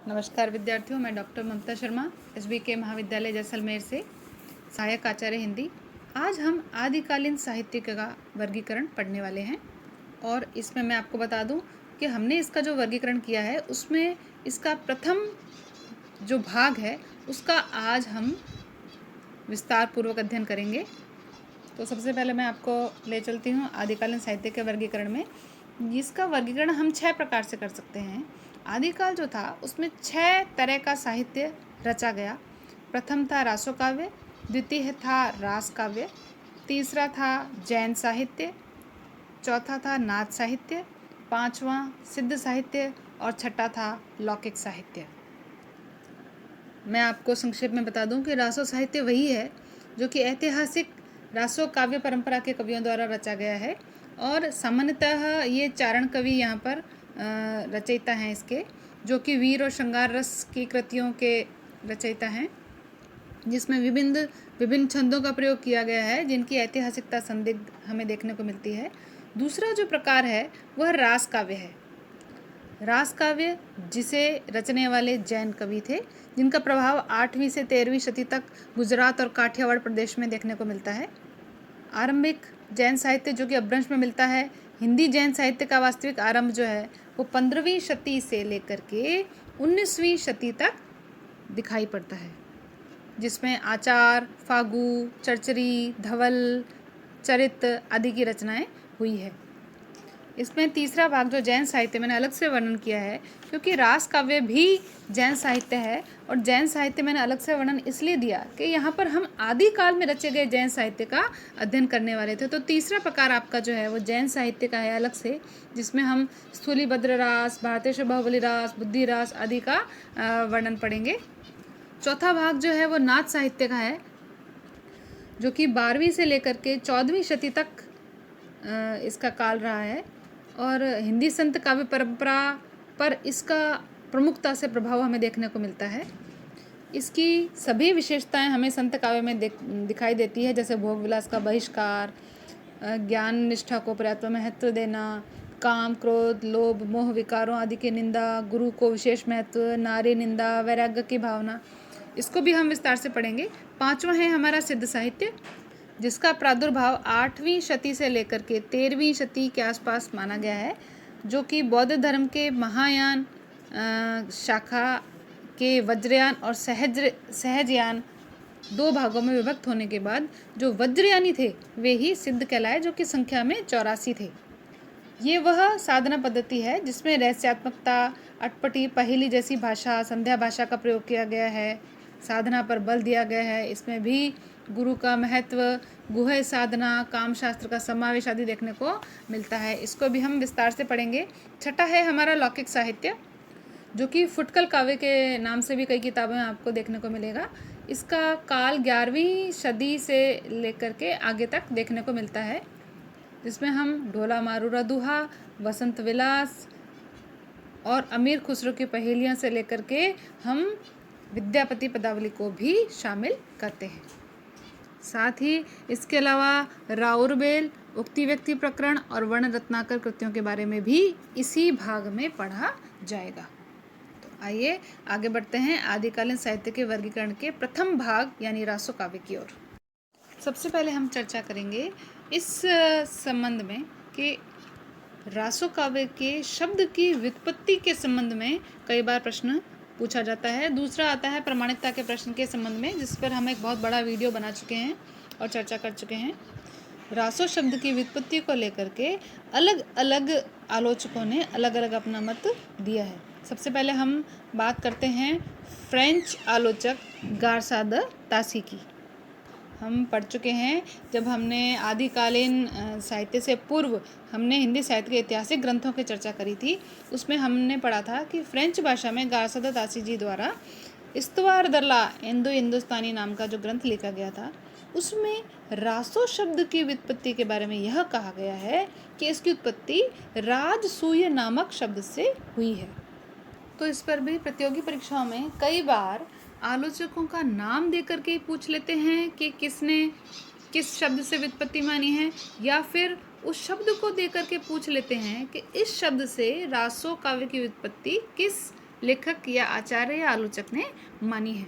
नमस्कार विद्यार्थियों, मैं डॉक्टर ममता शर्मा SBK महाविद्यालय जैसलमेर से सहायक आचार्य हिंदी। आज हम आदिकालीन साहित्य का वर्गीकरण पढ़ने वाले हैं और इसमें मैं आपको बता दूं कि हमने इसका जो वर्गीकरण किया है उसमें इसका प्रथम जो भाग है उसका आज हम विस्तार पूर्वक अध्ययन करेंगे। तो सबसे पहले मैं आपको ले चलती हूँ आदिकालीन साहित्य के वर्गीकरण में। इसका वर्गीकरण हम 6 प्रकार से कर सकते हैं। आदिकाल जो था उसमें 6 तरह का साहित्य रचा गया। प्रथम था रासो काव्य, द्वितीय था रास काव्य, तीसरा था जैन साहित्य, चौथा था नाथ साहित्य, पांचवा सिद्ध साहित्य और छठा था लौकिक साहित्य। मैं आपको संक्षेप में बता दूं कि रासो साहित्य वही है जो कि ऐतिहासिक रासो काव्य परंपरा के कवियों द्वारा रचा गया है और सामान्यतः ये चारण कवि यहाँ पर रचयिता हैं इसके, जो कि वीर और श्रृंगार रस की कृतियों के रचयिता हैं, जिसमें विभिन्न छंदों का प्रयोग किया गया है जिनकी ऐतिहासिकता संदिग्ध हमें देखने को मिलती है। दूसरा जो प्रकार है वह रास काव्य है। रास काव्य जिसे रचने वाले जैन कवि थे, जिनका प्रभाव 8वीं से 13वीं शती तक गुजरात और काठियावाड़ प्रदेश में देखने को मिलता है। आरंभिक जैन साहित्य जो कि अपभ्रंश में मिलता है, हिंदी जैन साहित्य का वास्तविक आरंभ जो है वो 15वीं शती से लेकर के 19वीं शती तक दिखाई पड़ता है, जिसमें आचार, फागु, चरचरी, धवल, चरित आदि की रचनाएं हुई है। इसमें तीसरा भाग जो जैन साहित्य मैंने अलग से वर्णन किया है, क्योंकि रास काव्य भी जैन साहित्य है और जैन साहित्य मैंने अलग से वर्णन इसलिए दिया कि यहाँ पर हम आदिकाल में रचे गए जैन साहित्य का अध्ययन करने वाले थे। तो तीसरा प्रकार आपका जो है वो जैन साहित्य का है अलग से, जिसमें हम स्थूलिभद्र रास, भारतेश्वर बाहुबली रास, बुद्धि रास आदि का वर्णन पढ़ेंगे। चौथा भाग जो है वो नाथ साहित्य का है, जो कि 12वीं से लेकर के 14वीं शती तक इसका काल रहा है और हिंदी संत काव्य परंपरा पर इसका प्रमुखता से प्रभाव हमें देखने को मिलता है। इसकी सभी विशेषताएं हमें संत काव्य में दिखाई देती है, जैसे भोग विलास का बहिष्कार, ज्ञान निष्ठा को पर्याप्त महत्व देना, काम, क्रोध, लोभ, मोह विकारों आदि की निंदा, गुरु को विशेष महत्व, नारी निंदा, वैराग्य की भावना, इसको भी हम विस्तार से पढ़ेंगे। पांचवा है हमारा सिद्ध साहित्य, जिसका प्रादुर्भाव 8वीं शती से लेकर के 13वीं शती के आसपास माना गया है, जो कि बौद्ध धर्म के महायान शाखा के वज्रयान और सहजयान 2 भागों में विभक्त होने के बाद जो वज्रयानी थे वे ही सिद्ध कहलाए, जो कि संख्या में 84 थे। ये वह साधना पद्धति है जिसमें रहस्यात्मकता, अटपटी, पहेली जैसी भाषा, संध्या भाषा का प्रयोग किया गया है, साधना पर बल दिया गया है। इसमें भी गुरु का महत्व, गुह्य साधना, काम शास्त्र का समावेश आदि देखने को मिलता है। इसको भी हम विस्तार से पढ़ेंगे। छठा है हमारा लौकिक साहित्य, जो कि फुटकल काव्य के नाम से भी कई किताबें आपको देखने को मिलेगा। इसका काल 11वीं सदी से लेकर के आगे तक देखने को मिलता है, जिसमें हम ढोला मारूरा दुहा, वसंत विलास और अमीर खुसरो की पहेलियाँ से लेकर के हम विद्यापति पदावली को भी शामिल करते हैं। साथ ही इसके अलावा राउरबेल, उक्ति व्यक्ति प्रकरण और वर्ण रत्नाकर कृतियों के बारे में भी इसी भाग में पढ़ा जाएगा। तो आइए आगे बढ़ते हैं आदिकालीन साहित्य के वर्गीकरण के प्रथम भाग यानी रासो काव्य की ओर। सबसे पहले हम चर्चा करेंगे इस संबंध में कि रासो काव्य के शब्द की व्युत्पत्ति के संबंध में कई बार प्रश्न पूछा जाता है। दूसरा आता है प्रमाणिकता के प्रश्न के संबंध में, जिस पर हम एक बहुत बड़ा वीडियो बना चुके हैं और चर्चा कर चुके हैं। रासो शब्द की व्युत्पत्ति को लेकर के अलग अलग आलोचकों ने अलग अलग अपना मत दिया है। सबसे पहले हम बात करते हैं फ्रेंच आलोचक गारसा द तासी की। हम पढ़ चुके हैं, जब हमने आदिकालीन साहित्य से पूर्व हमने हिंदी साहित्य के ऐतिहासिक ग्रंथों की चर्चा करी थी, उसमें हमने पढ़ा था कि फ्रेंच भाषा में गारसा द तासी जी द्वारा इस्तवार दरला इंदो हिंदुस्तानी नाम का जो ग्रंथ लिखा गया था, उसमें रासो शब्द की व्युत्पत्ति के बारे में यह कहा गया है कि इसकी उत्पत्ति राजसूय नामक शब्द से हुई है। तो इस पर भी प्रतियोगी परीक्षाओं में कई बार आलोचकों का नाम देकर के पूछ लेते हैं कि किसने किस शब्द से व्युत्पत्ति मानी है, या फिर उस शब्द को देकर के पूछ लेते हैं कि इस शब्द से रासो काव्य की व्युत्पत्ति किस लेखक या आचार्य या आलोचक ने मानी है।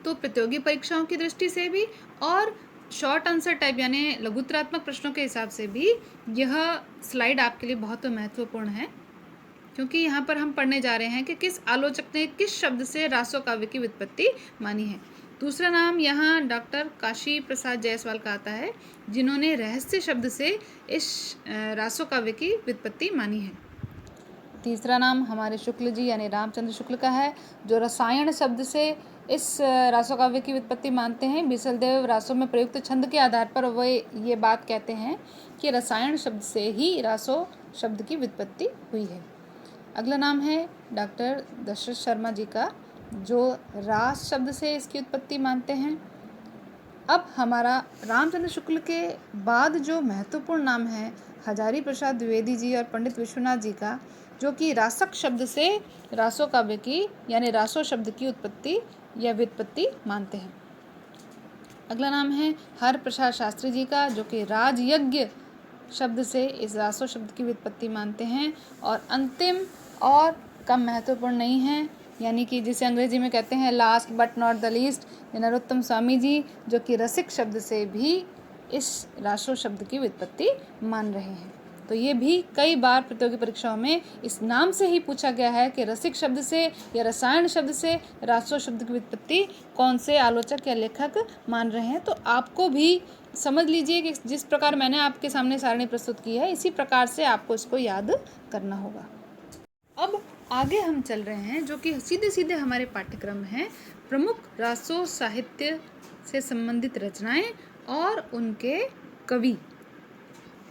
तो प्रतियोगी परीक्षाओं की दृष्टि से भी और शॉर्ट आंसर टाइप यानी लघुत्तरात्मक प्रश्नों के हिसाब से भी यह स्लाइड आपके लिए बहुत महत्वपूर्ण है, क्योंकि यहाँ पर हम पढ़ने जा रहे हैं कि किस आलोचक ने किस शब्द से रासो काव्य की व्युत्पत्ति मानी है। दूसरा नाम यहाँ डॉक्टर काशी प्रसाद जायसवाल का आता है, जिन्होंने रहस्य शब्द से इस रासो काव्य की व्युत्पत्ति मानी है। तीसरा नाम हमारे शुक्ल जी यानी रामचंद्र शुक्ल का है, जो रसायन शब्द से इस रासो काव्य की व्युत्पत्ति मानते हैं। बीसलदेव रासो में प्रयुक्त छंद के आधार पर वे ये बात कहते हैं कि रसायन शब्द से ही रासो शब्द की व्युत्पत्ति हुई है। अगला नाम है डॉक्टर दशरथ शर्मा जी का, जो रास शब्द से इसकी उत्पत्ति मानते हैं। अब हमारा रामचंद्र शुक्ल के बाद जो महत्वपूर्ण नाम है हजारी प्रसाद द्विवेदी जी और पंडित विश्वनाथ जी का, जो कि रासक शब्द से रासो काव्य की यानी रासो शब्द की उत्पत्ति या व्युत्पत्ति मानते हैं। अगला नाम है हर प्रसाद शास्त्री जी का, जो कि राजयज्ञ शब्द से इस रासो शब्द की व्युत्पत्ति मानते हैं। और अंतिम और कम महत्वपूर्ण नहीं है, यानी कि जिसे अंग्रेजी में कहते हैं last but not the least, Narottam Swami ji, जो कि रसिक शब्द से भी इस रासो शब्द की व्युत्पत्ति मान रहे हैं। तो ये भी कई बार प्रतियोगी परीक्षाओं में इस नाम से ही पूछा गया है कि रसिक शब्द से या रसायन शब्द से रासो शब्द की व्युत्पत्ति कौन से आलोचक या लेखक मान रहे हैं। तो आपको भी समझ लीजिए कि जिस प्रकार मैंने आपके सामने सारणी प्रस्तुत की है, इसी प्रकार से आपको इसको याद करना होगा। अब आगे हम चल रहे हैं, जो कि सीधे सीधे हमारे पाठ्यक्रम हैं, प्रमुख रासो साहित्य से संबंधित रचनाएं और उनके कवि।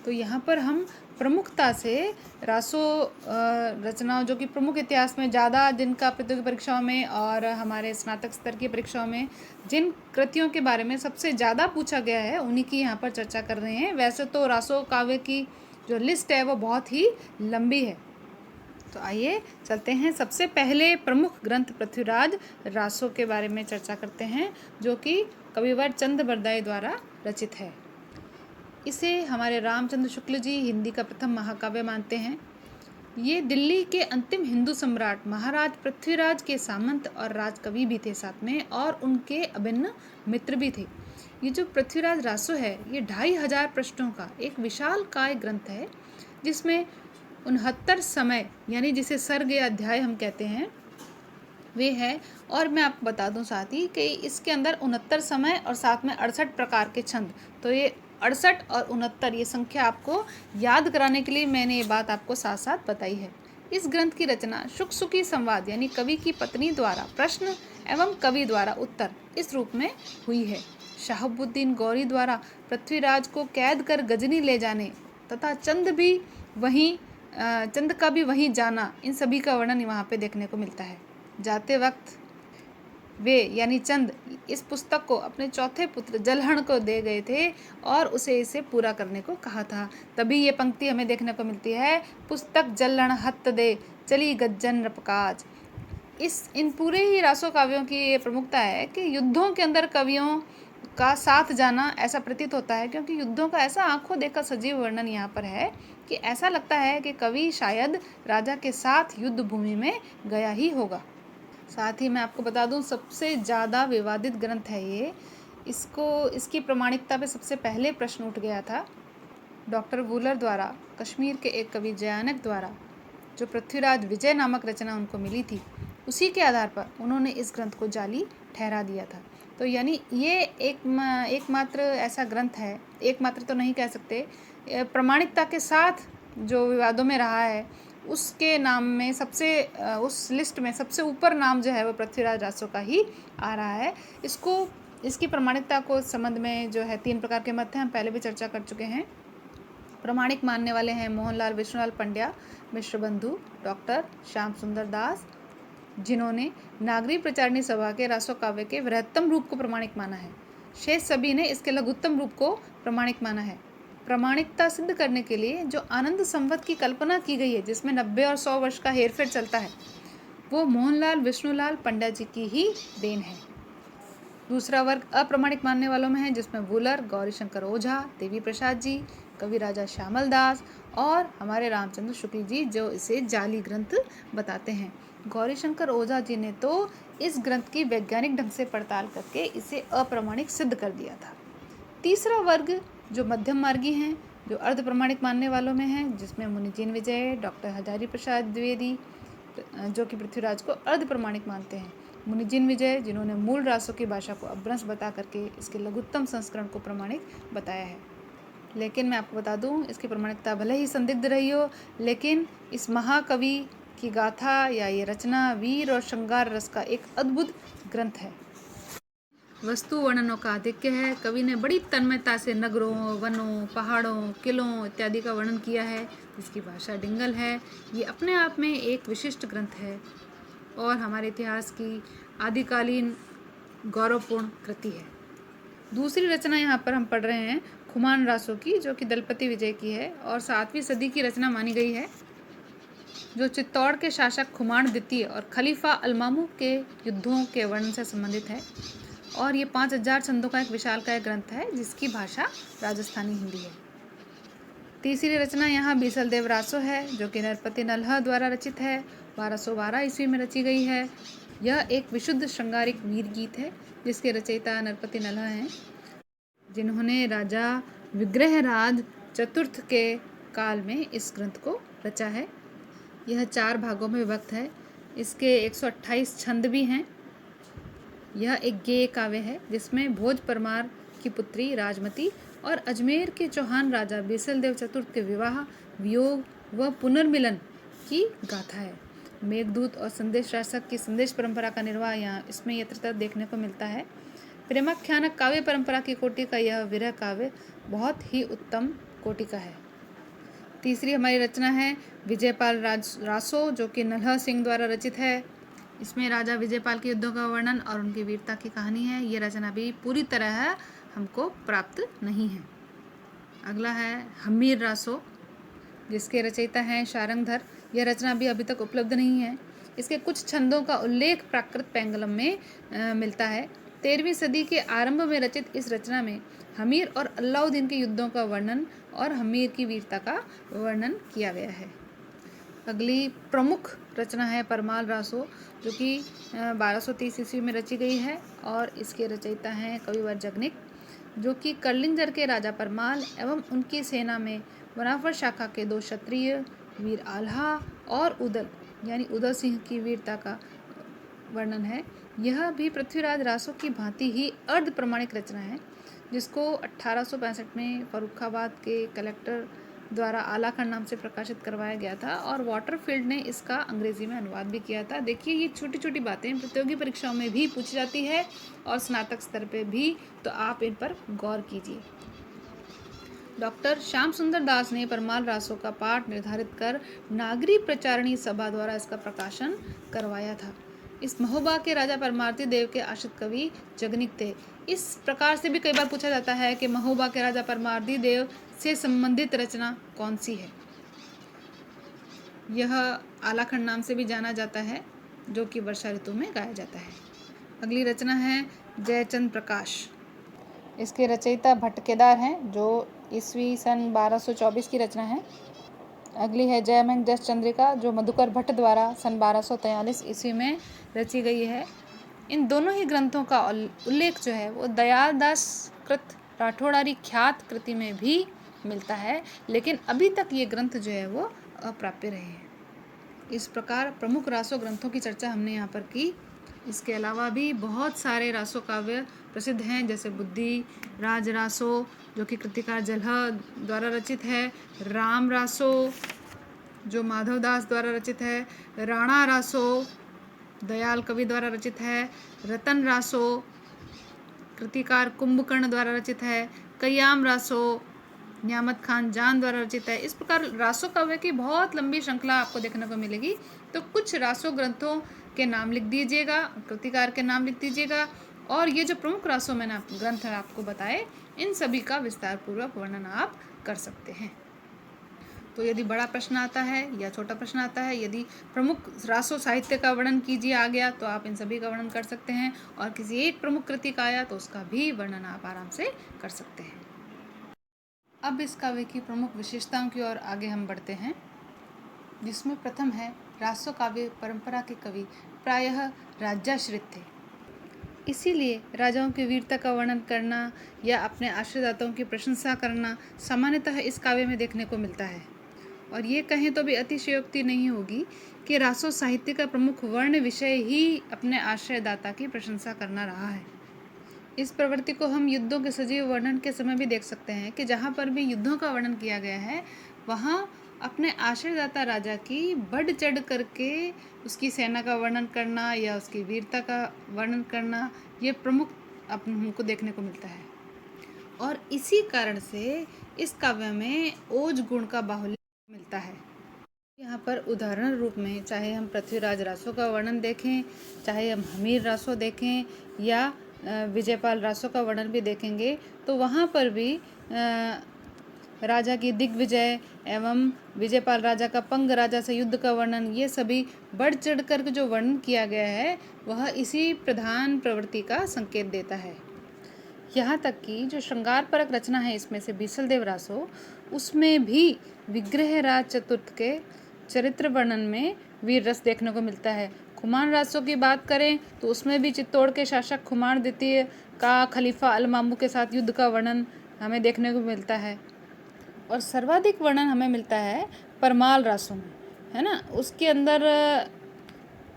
तो यहाँ पर हम प्रमुखता से रासो रचनाओं, जो कि प्रमुख इतिहास में ज़्यादा, जिनका प्रतियोगी परीक्षाओं में और हमारे स्नातक स्तर की परीक्षाओं में जिन कृतियों के बारे में सबसे ज़्यादा पूछा गया है, उन्हीं की यहाँ पर चर्चा कर रहे हैं। वैसे तो रासो काव्य की जो लिस्ट है वो बहुत ही लंबी है। तो आइए चलते हैं, सबसे पहले प्रमुख ग्रंथ पृथ्वीराज रासो के बारे में चर्चा करते हैं, जो कि कविवर चंद बरदाई द्वारा रचित है। इसे हमारे रामचंद्र शुक्ल जी हिंदी का प्रथम महाकाव्य मानते हैं। ये दिल्ली के अंतिम हिंदू सम्राट महाराज पृथ्वीराज के सामंत और राजकवि भी थे साथ में, और उनके अभिन्न मित्र भी थे। ये जो पृथ्वीराज रासो है, ये 2500 पृष्ठों का एक विशाल काय ग्रंथ है, जिसमें 69 समय यानी जिसे सर्ग या अध्याय हम कहते हैं वे है। और मैं आपको बता दूं साथ ही कि इसके अंदर 69 समय और साथ में 68 प्रकार के छंद। तो ये 68 और 69 ये संख्या आपको याद कराने के लिए मैंने ये बात आपको साथ साथ बताई है। इस ग्रंथ की रचना शुक सुकी संवाद यानी कवि की पत्नी द्वारा प्रश्न एवं कवि द्वारा उत्तर इस रूप में हुई है। शहाबुद्दीन गौरी द्वारा पृथ्वीराज को कैद कर गजनी ले जाने तथा चंद का भी वहीं जाना, इन सभी का वर्णन वहाँ पे देखने को मिलता है। जाते वक्त वे यानी चंद इस पुस्तक को अपने चौथे पुत्र जलहण को दे गए थे और उसे इसे पूरा करने को कहा था। तभी ये पंक्ति हमें देखने को मिलती है, पुस्तक जलहण हत्त दे चली गज्जन रपकाज। इन पूरे ही रासो काव्यों की ये प्रमुखता है कि युद्धों के अंदर कवियों का साथ जाना ऐसा प्रतीत होता है, क्योंकि युद्धों का ऐसा आंखों देखा सजीव वर्णन यहाँ पर है कि ऐसा लगता है कि कवि शायद राजा के साथ युद्ध भूमि में गया ही होगा। साथ ही मैं आपको बता दूं, सबसे ज़्यादा विवादित ग्रंथ है ये। इसकी प्रमाणिकता पे सबसे पहले प्रश्न उठ गया था डॉक्टर वूलर द्वारा, कश्मीर के एक कवि जयानक द्वारा, जो पृथ्वीराज विजय नामक रचना उनको मिली थी, उसी के आधार पर उन्होंने इस ग्रंथ को जाली ठहरा दिया था। तो यानी ये एकमात्र ऐसा ग्रंथ है, एकमात्र तो नहीं कह सकते, प्रमाणिकता के साथ जो विवादों में रहा है उसके नाम में उस लिस्ट में सबसे ऊपर नाम जो है वो पृथ्वीराज रासो का ही आ रहा है। इसकी प्रमाणिकता को संबंध में जो है 3 प्रकार के मत हैं, हम पहले भी चर्चा कर चुके हैं। प्रमाणिक मानने वाले हैं मोहनलाल विष्णुलाल पंड्या, मिश्र बंधु, डॉक्टर श्याम सुंदर दास, जिन्होंने नागरी प्रचारणी सभा के रासो काव्य के वृहत्तम रूप को प्रमाणिक माना है। शेष सभी ने इसके लघुत्तम रूप को प्रमाणिक माना है। प्रमाणिकता सिद्ध करने के लिए जो आनंद संवत की कल्पना की गई है, जिसमें 90 और 100 वर्ष का हेरफेर चलता है, वो मोहनलाल विष्णुलाल पंड्या जी की ही देन है। दूसरा वर्ग अप्रमाणिक मानने वालों में है, जिसमें वूलर, गौरीशंकर ओझा, देवी प्रसाद जी, कवि राजा श्यामल दास और हमारे रामचंद्र शुक्ल जी, जो इसे जाली ग्रंथ बताते हैं। गौरीशंकर ओझा जी ने तो इस ग्रंथ की वैज्ञानिक ढंग से पड़ताल करके इसे अप्रमाणिक सिद्ध कर दिया था। तीसरा वर्ग जो मध्यम मार्गी हैं, जो अर्ध प्रमाणिक मानने वालों में हैं, जिसमें मुनिजीन विजय, डॉक्टर हजारी प्रसाद द्विवेदी जो कि पृथ्वीराज को अर्ध प्रमाणिक मानते हैं, मुनिजीन विजय जिन्होंने मूल रासों की भाषा को अपभ्रंश बता करके इसके लघुत्तम संस्करण को प्रमाणिक बताया है। लेकिन मैं आपको बता दूं, इसकी प्रमाणिकता भले ही संदिग्ध रही हो, लेकिन इस महाकवि की गाथा या ये रचना वीर और श्रृंगार रस का एक अद्भुत ग्रंथ है। वस्तु वर्णनों का आधिक्य है। कवि ने बड़ी तन्मयता से नगरों, वनों, पहाड़ों, किलों इत्यादि का वर्णन किया है। इसकी भाषा डिंगल है। ये अपने आप में एक विशिष्ट ग्रंथ है और हमारे इतिहास की आदिकालीन गौरवपूर्ण कृति है। दूसरी रचना यहाँ पर हम पढ़ रहे हैं खुमान रासों की, जो कि दलपति विजय की है और 7वीं सदी की रचना मानी गई है, जो चित्तौड़ के शासक खुमान द्वितीय और खलीफा अलमामू के युद्धों के वर्णन से संबंधित है। और ये 5000 छंदों का एक विशालकाय ग्रंथ है जिसकी भाषा राजस्थानी हिंदी है। तीसरी रचना यहाँ बीसलदेव रासो है, जो कि नरपति नल्ह द्वारा रचित है। 1212 ईस्वी में रची गई है। यह एक विशुद्ध श्रृंगारिक वीर गीत है जिसके रचयिता नरपति नल्ह हैं, जिन्होंने राजा विग्रहराज चतुर्थ के काल में इस ग्रंथ को रचा है। यह 4 भागों में विभक्त है। इसके 128 छंद भी हैं। यह एक गेय काव्य है जिसमें भोज परमार की पुत्री राजमती और अजमेर के चौहान राजा बीसलदेव चतुर्थ के विवाह, वियोग व पुनर्मिलन की गाथा है। मेघदूत और संदेश शासक की संदेश परंपरा का निर्वाह यहाँ इसमें यत्रतः देखने को मिलता है। प्रेमाख्यानक काव्य परंपरा की कोटि का यह विरह काव्य बहुत ही उत्तम कोटि का है। तीसरी हमारी रचना है विजयपाल रासो, जो कि नल्ह सिंह द्वारा रचित है। इसमें राजा विजयपाल के युद्धों का वर्णन और उनकी वीरता की कहानी है। ये रचना भी पूरी तरह हमको प्राप्त नहीं है। अगला है हमीर रासो, जिसके रचयिता हैं शारंगधर। यह रचना भी अभी तक उपलब्ध नहीं है। इसके कुछ छंदों का उल्लेख प्राकृत पैंगलम में मिलता है। 13वीं सदी के आरंभ में रचित इस रचना में हमीर और अलाउद्दीन के युद्धों का वर्णन और हमीर की वीरता का वर्णन किया गया है। अगली प्रमुख रचना है परमाल रासो, जो कि 1230 ईस्वी में रची गई है और इसके रचयिता हैं कविवर जगनिक, जो कि कर्लिंजर के राजा परमाल एवं उनकी सेना में वनाफर शाखा के 2 क्षत्रिय वीर आल्हा और उदल यानी उदल सिंह की वीरता का वर्णन है। यह भी पृथ्वीराज रासो की भांति ही अर्ध प्रमाणिक रचना है, जिसको 1865 में फर्रुखाबाद के कलेक्टर द्वारा आलाखंड नाम से प्रकाशित करवाया गया था और वाटरफील्ड ने इसका अंग्रेजी में अनुवाद भी किया था। देखिए, ये छोटी छोटी बातें प्रतियोगी परीक्षाओं में भी पूछी जाती है और स्नातक स्तर पे भी, तो आप इन पर गौर कीजिए। डॉक्टर श्याम सुंदर दास ने परमाल रासो का पाठ निर्धारित कर नागरी प्रचारणी सभा द्वारा इसका प्रकाशन करवाया था। इस महोबा के राजा परमार्ती देव के आश्रित कवि जगनिक थे। इस प्रकार से भी कई बार पूछा जाता है कि महोबा के राजा परमार्ती देव से संबंधित रचना कौन सी है। यह आलाखंड नाम से भी जाना जाता है, जो कि वर्षा ऋतु में गाया जाता है। अगली रचना है जयचंद प्रकाश। इसके रचयिता भट्ट केदार हैं, जो ईस्वी सन 1224 की रचना है। अगली है जयमंग जस चंद्रिका, जो मधुकर भट्ट द्वारा सन 1243 ईस्वी में रची गई है। इन दोनों ही ग्रंथों का उल्लेख जो है वो दयालदास कृत राठौड़ारी ख्यात कृति में भी मिलता है, लेकिन अभी तक ये ग्रंथ जो है वो अप्राप्य रहे हैं। इस प्रकार प्रमुख रासो ग्रंथों की चर्चा हमने यहाँ पर की। इसके अलावा भी बहुत सारे रासो काव्य प्रसिद्ध हैं, जैसे बुद्धि राज रासो, जो कि कृतिकार जलह द्वारा रचित है, राम रासो जो माधवदास द्वारा रचित है, राणा रासो दयाल कवि द्वारा रचित है, रतन रासो कृतिकार कुंभकर्ण द्वारा रचित है, कयाम रासो न्यामत खान जान द्वारा रचित है। इस प्रकार रासो काव्य की बहुत लंबी श्रृंखला आपको देखने को मिलेगी। तो कुछ रासो ग्रंथों के नाम लिख दीजिएगा, कृतिकार के नाम लिख दीजिएगा, और ये जो प्रमुख रासो मैंने ग्रंथ आपको बताए, इन सभी का विस्तार पूर्वक वर्णन आप कर सकते हैं। तो यदि बड़ा प्रश्न आता है या छोटा प्रश्न आता है, यदि प्रमुख रासो साहित्य का वर्णन कीजिए आ गया, तो आप इन सभी का वर्णन कर सकते हैं, और किसी एक प्रमुख कृति का आया तो उसका भी वर्णन आप आराम से कर सकते हैं। अब इस काव्य की प्रमुख विशेषताओं की ओर आगे हम बढ़ते हैं, जिसमें प्रथम है रासो काव्य परंपरा के कवि प्रायः राज्याश्रित थे। इसीलिए राजाओं की वीरता का वर्णन करना या अपने आश्रयदाताओं की प्रशंसा करना सामान्यतः इस काव्य में देखने को मिलता है। और ये कहें तो भी अतिशयोक्ति नहीं होगी कि रासो साहित्य का प्रमुख वर्ण विषय ही अपने आश्रयदाता की प्रशंसा करना रहा है। इस प्रवृत्ति को हम युद्धों के सजीव वर्णन के समय भी देख सकते हैं कि जहाँ पर भी युद्धों का वर्णन किया गया है वहाँ अपने आश्रयदाता राजा की बढ़ चढ़ करके उसकी सेना का वर्णन करना या उसकी वीरता का वर्णन करना ये प्रमुख हमको देखने को मिलता है। और इसी कारण से इस काव्य में ओज गुण का बाहुल्य मिलता है। यहाँ पर उदाहरण रूप में चाहे हम पृथ्वीराज रासो का वर्णन देखें, चाहे हम हमीर रासो देखें या विजयपाल रासो का वर्णन भी देखेंगे तो वहाँ पर भी राजा की दिग्विजय एवं विजयपाल राजा का पंग राजा से युद्ध का वर्णन, ये सभी बढ़ चढ़ कर जो वर्णन किया गया है वह इसी प्रधान प्रवृत्ति का संकेत देता है। यहाँ तक कि जो श्रृंगार परक रचना है इसमें से बीसलदेव रासो, उसमें भी विग्रहराज चतुर्थ के चरित्र वर्णन में वीर रस देखने को मिलता है। खुमान रासो की बात करें तो उसमें भी चित्तौड़ के शासक खुमान द्वितीय का खलीफा अलमामू के साथ युद्ध का वर्णन हमें देखने को मिलता है। और सर्वाधिक वर्णन हमें मिलता है परमाल रासो में, है ना। उसके अंदर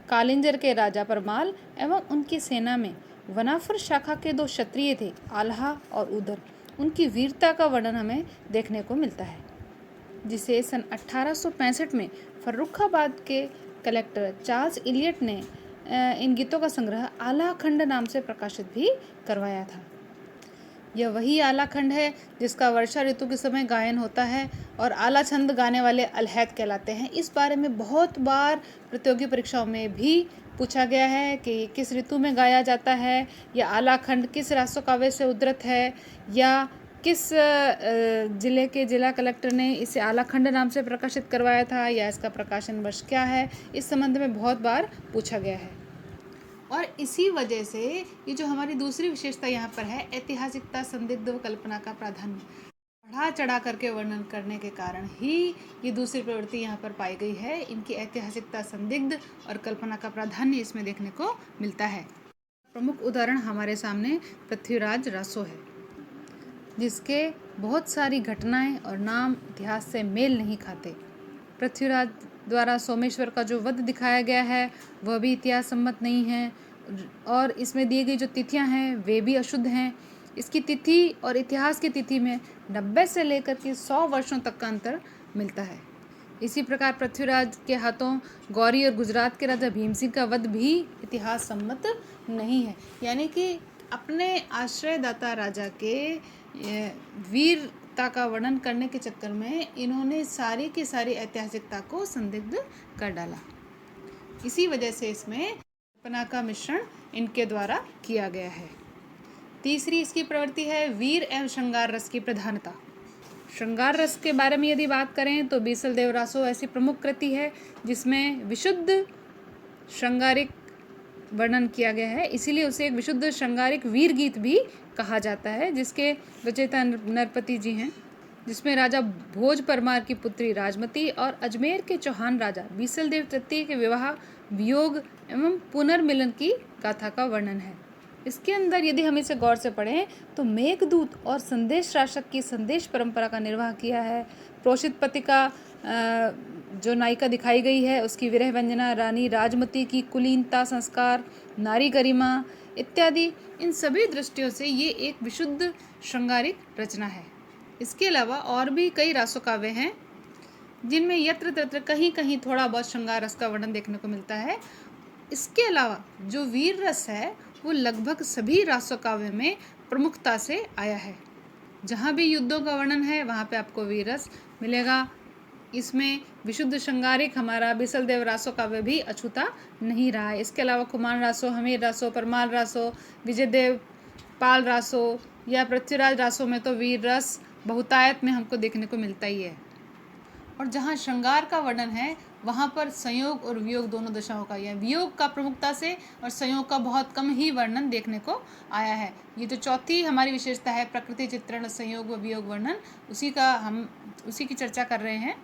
कालिंजर के राजा परमाल एवं उनकी सेना में वनाफर शाखा के 2 क्षत्रिय थे, आल्हा और उदर। उनकी वीरता का वर्णन हमें देखने को मिलता है, जिसे सन 1865 में फर्रुखाबाद के कलेक्टर चार्ल्स इलियट ने इन गीतों का संग्रह आला खंड नाम से प्रकाशित भी करवाया था। यह वही आला खंड है जिसका वर्षा ऋतु के समय गायन होता है और आला छंद गाने वाले अलहैद कहलाते हैं। इस बारे में बहुत बार प्रतियोगी परीक्षाओं में भी पूछा गया है कि किस ऋतु में गाया जाता है, या आला खंड किस रासो काव्य से उद्धृत है, या किस जिले के जिला कलेक्टर ने इसे आला खंड नाम से प्रकाशित करवाया था, या इसका प्रकाशन वर्ष क्या है। इस संबंध में बहुत बार पूछा गया है। और इसी वजह से ये जो हमारी दूसरी विशेषता यहाँ पर है, ऐतिहासिकता, संदिग्ध व कल्पना का प्राधान्य, बढ़ा चढ़ा करके वर्णन करने के कारण ही ये दूसरी प्रवृत्ति यहाँ पर पाई गई है। इनकी ऐतिहासिकता, संदिग्ध और कल्पना का प्राधान्य इसमें देखने को मिलता है। प्रमुख उदाहरण हमारे सामने पृथ्वीराज रासो है, जिसके बहुत सारी घटनाएं और नाम इतिहास से मेल नहीं खाते। पृथ्वीराज द्वारा सोमेश्वर का जो वध दिखाया गया है वह भी इतिहास सम्मत नहीं है, और इसमें दी गई जो तिथियां हैं वे भी अशुद्ध हैं। इसकी तिथि और इतिहास की तिथि में 90 से लेकर के 100 वर्षों तक का अंतर मिलता है। इसी प्रकार पृथ्वीराज के हाथों गौरी और गुजरात के राजा भीम सिंह का वध भी इतिहास सम्मत नहीं है। यानी कि अपने आश्रयदाता राजा के वीरता का वर्णन करने के चक्कर में इन्होंने सारी की सारी ऐतिहासिकता को संदिग्ध कर डाला। इसी वजह से इसमें कल्पना का मिश्रण इनके द्वारा किया गया है। तीसरी इसकी प्रवृत्ति है वीर एवं श्रृंगार रस की प्रधानता। श्रृंगार रस के बारे में यदि बात करें तो बीसलदेव रासो ऐसी प्रमुख कृति है जिसमें विशुद्ध श्रृंगारिक वर्णन किया गया है, इसीलिए उसे एक विशुद्ध श्रृंगारिक वीर गीत भी कहा जाता है, जिसके रचयिता नरपति जी हैं, जिसमें राजा भोज परमार की पुत्री राजमती और अजमेर के चौहान राजा बीसलदेव तृतीय के विवाह, वियोग एवं पुनर्मिलन की गाथा का वर्णन है। इसके अंदर यदि हम इसे गौर से पढ़ें तो मेघदूत और संदेश शासक की संदेश परंपरा का निर्वाह किया है। प्रोषित पति का जो नायिका दिखाई गई है उसकी विरह व्यंजना, रानी राजमती की कुलीनता संस्कार, नारी गरिमा इत्यादि, इन सभी दृष्टियों से ये एक विशुद्ध श्रृंगारिक रचना है। इसके अलावा और भी कई रासो काव्य हैं जिनमें यत्र तत्र कहीं कहीं थोड़ा बहुत श्रृंगार रस का वर्णन देखने को मिलता है। इसके अलावा जो वीर रस है वो लगभग सभी रासो काव्य में प्रमुखता से आया है। जहाँ भी युद्धों का वर्णन है वहाँ पे आपको वीर रस मिलेगा। इसमें विशुद्ध श्रृंगारिक हमारा बीसलदेव रासो काव्य भी अछूता नहीं रहा है। इसके अलावा कुमान रासो, हमीर रासो, परमाल रासो, विजयदेव पाल रासो या पृथ्वीराज रासो में तो वीर रस बहुतायत में हमको देखने को मिलता ही है। और जहाँ श्रृंगार का वर्णन है वहाँ पर संयोग और वियोग दोनों दशाओं का, या वियोग का प्रमुखता से और संयोग का बहुत कम ही वर्णन देखने को आया है। ये जो चौथी हमारी विशेषता है प्रकृति चित्रण, संयोग व वियोग वर्णन, उसी की चर्चा कर रहे हैं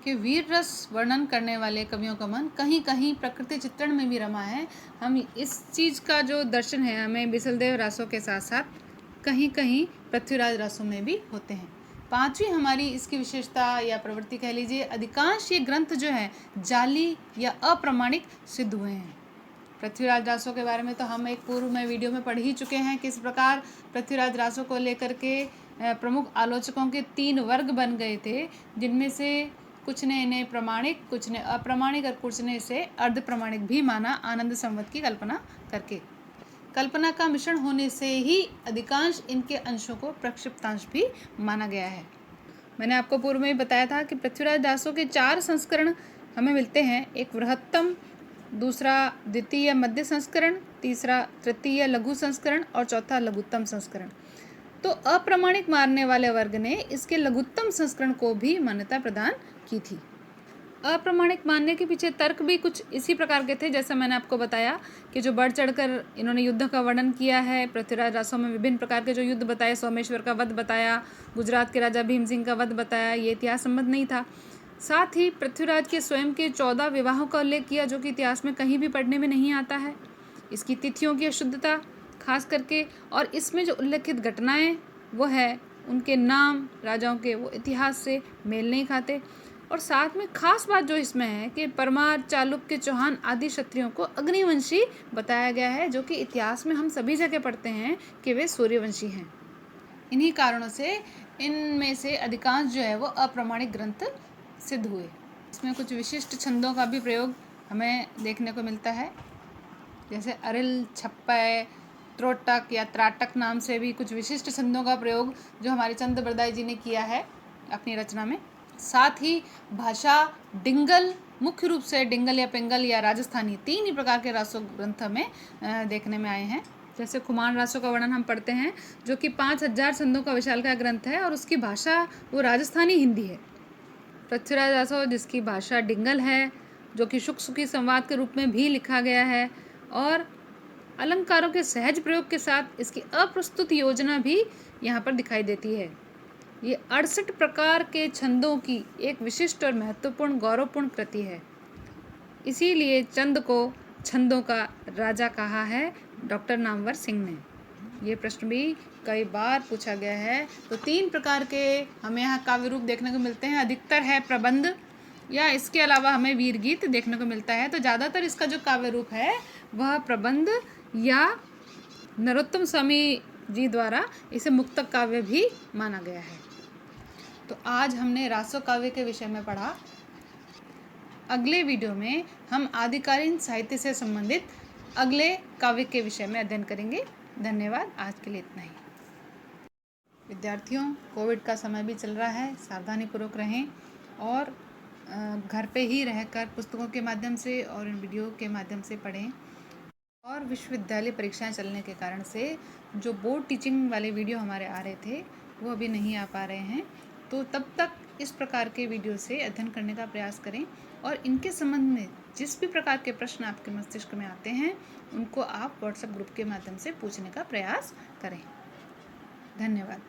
कि वीर रस वर्णन करने वाले कवियों का मन कहीं कहीं प्रकृति चित्रण में भी रमा है। हम इस चीज़ का जो दर्शन है हमें बिसलदेव रासों के साथ साथ कहीं कहीं पृथ्वीराज रासों में भी होते हैं। पांचवी हमारी इसकी विशेषता या प्रवृत्ति कह लीजिए, अधिकांश ये ग्रंथ जो है जाली या अप्रामाणिक सिद्ध हुए हैं। पृथ्वीराज रासों के बारे में तो हम एक पूर्व में वीडियो में पढ़ ही चुके हैं, किस प्रकार पृथ्वीराज रासों को लेकर के प्रमुख आलोचकों के 3 वर्ग बन गए थे, जिनमें से कुछ ने इन्हें प्रमाणिक, कुछ ने अप्रामाणिक और कुछ ने इसे अर्ध प्रमाणिक भी माना, आनंद संवत की कल्पना करके। कल्पना का मिश्रण होने से ही अधिकांश इनके अंशों को प्रक्षिप्तांश भी माना गया है। मैंने आपको पूर्व में बताया था कि पृथ्वीराज रासों के 4 संस्करण हमें मिलते हैं। एक बृहत्तम, दूसरा द्वितीय मध्य संस्करण, तीसरा तृतीय लघु संस्करण और चौथा लघुत्तम संस्करण। तो अप्रामाणिक मानने वाले वर्ग ने इसके लघुत्तम संस्करण को भी मान्यता प्रदान की थी। अप्रामाणिक मानने के पीछे तर्क भी कुछ इसी प्रकार के थे, जैसा मैंने आपको बताया कि जो बढ़ चढ़कर इन्होंने युद्ध का वर्णन किया है। पृथ्वीराज रासों में विभिन्न प्रकार के जो युद्ध बताए, सोमेश्वर का वध बताया, गुजरात के राजा भीम सिंह का वध बताया, ये इतिहास संबंध नहीं था। साथ ही पृथ्वीराज के स्वयं के 14 विवाहों का उल्लेख किया, जो कि इतिहास में कहीं भी पढ़ने में नहीं आता है। इसकी तिथियों की अशुद्धता खास करके, और इसमें जो उल्लेखित घटनाएं वो है उनके नाम राजाओं के, वो इतिहास से मेल नहीं खाते। और साथ में खास बात जो इसमें है कि परमार, चालुक्य, चौहान आदि क्षत्रियों को अग्निवंशी बताया गया है, जो कि इतिहास में हम सभी जगह पढ़ते हैं कि वे सूर्यवंशी हैं। इन्हीं कारणों से इनमें से अधिकांश जो है वो अप्रामाणिक ग्रंथ सिद्ध हुए। इसमें कुछ विशिष्ट छंदों का भी प्रयोग हमें देखने को मिलता है, जैसे अरिल, छप्पय, त्रोटक या त्राटक नाम से भी कुछ विशिष्ट छंदों का प्रयोग जो हमारे चंद बरदाई जी ने किया है अपनी रचना में। साथ ही भाषा डिंगल, मुख्य रूप से डिंगल या पिंगल या राजस्थानी, 3 ही प्रकार के रासों ग्रंथ में देखने में आए हैं। जैसे खुमान रासों का वर्णन हम पढ़ते हैं, जो कि 5000 छंदों का विशालकाय ग्रंथ है और उसकी भाषा वो राजस्थानी हिंदी है। पृथ्वीराज रासों जिसकी भाषा डिंगल है, जो कि शुक सुखी संवाद के रूप में भी लिखा गया है, और अलंकारों के सहज प्रयोग के साथ इसकी अप्रस्तुत योजना भी यहाँ पर दिखाई देती है। ये 68 प्रकार के छंदों की एक विशिष्ट और महत्वपूर्ण गौरवपूर्ण कृति है। इसीलिए चंद को छंदों का राजा कहा है डॉक्टर नामवर सिंह ने। ये प्रश्न भी कई बार पूछा गया है। तो 3 प्रकार के हमें यहाँ काव्य रूप देखने को मिलते हैं। अधिकतर है प्रबंध, या इसके अलावा हमें वीर गीत देखने को मिलता है। तो ज़्यादातर इसका जो काव्य रूप है वह प्रबंध या नरोत्तम स्वामी जी द्वारा इसे मुक्तक काव्य भी माना गया है। तो आज हमने रासो काव्य के विषय में पढ़ा। अगले वीडियो में हम आदिकालीन साहित्य से संबंधित अगले काव्य के विषय में अध्ययन करेंगे। धन्यवाद। आज के लिए इतना ही। विद्यार्थियों, कोविड का समय भी चल रहा है, सावधानीपूर्वक रहें और घर पे ही रहकर पुस्तकों के माध्यम से और इन वीडियो के माध्यम से पढ़ें। और विश्वविद्यालय परीक्षाएं चलने के कारण से जो बोर्ड टीचिंग वाले वीडियो हमारे आ रहे थे वो अभी नहीं आ पा रहे हैं। तो तब तक इस प्रकार के वीडियो से अध्ययन करने का प्रयास करें और इनके संबंध में जिस भी प्रकार के प्रश्न आपके मस्तिष्क में आते हैं उनको आप व्हाट्सएप ग्रुप के माध्यम से पूछने का प्रयास करें। धन्यवाद।